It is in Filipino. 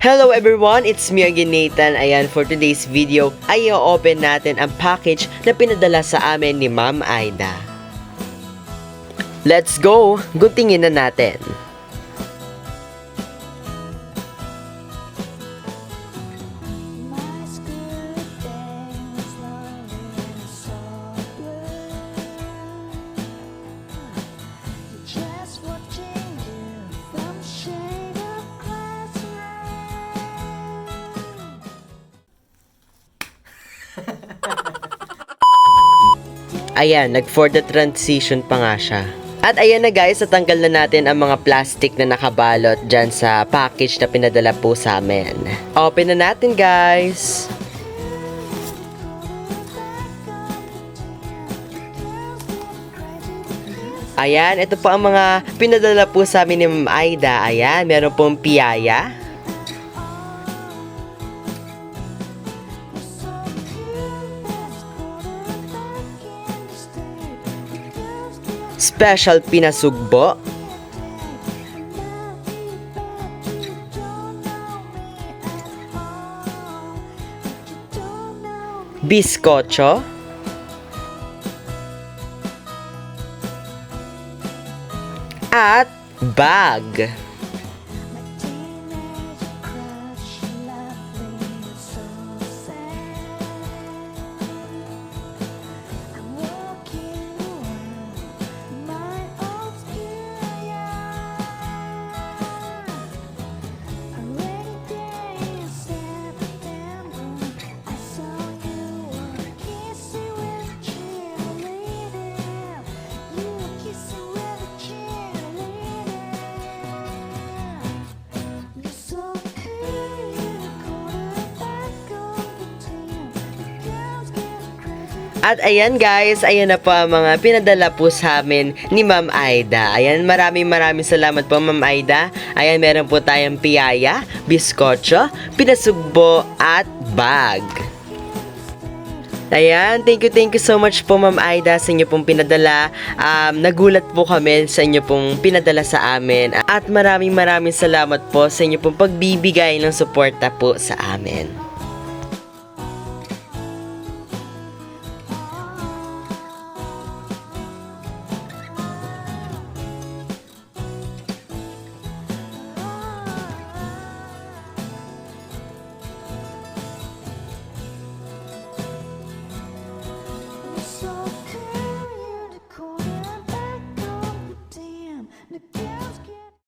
Hello everyone, it's me again Nathan. Ayan, for today's video ay i-open natin ang package na pinadala sa amin ni Ma'am Aida. Let's go! Guntingin na natin. Ayan, nag-for the transition pa nga siya. At ayan na guys, natanggal na natin ang mga plastic na nakabalot dyan sa package na pinadala po sa amin. Open na natin guys! Ayan, ito po ang mga pinadala po sa amin ni Ma'am Aida. Ayan, meron pong piyaya. Special pinasugbo. Biskotso. At bag. At ayan guys, ayan na po ang mga pinadala po sa amin ni Ma'am Aida. Ayan, maraming salamat po Ma'am Aida. Ayan, meron po tayong piyaya, biskotso, pinasugbo, at bag. Ayan, thank you so much po Ma'am Aida sa inyo pong pinadala. Nagulat po kami sa inyo pong pinadala sa amin. At maraming salamat po sa inyo pong pagbibigay ng suporta po sa amin.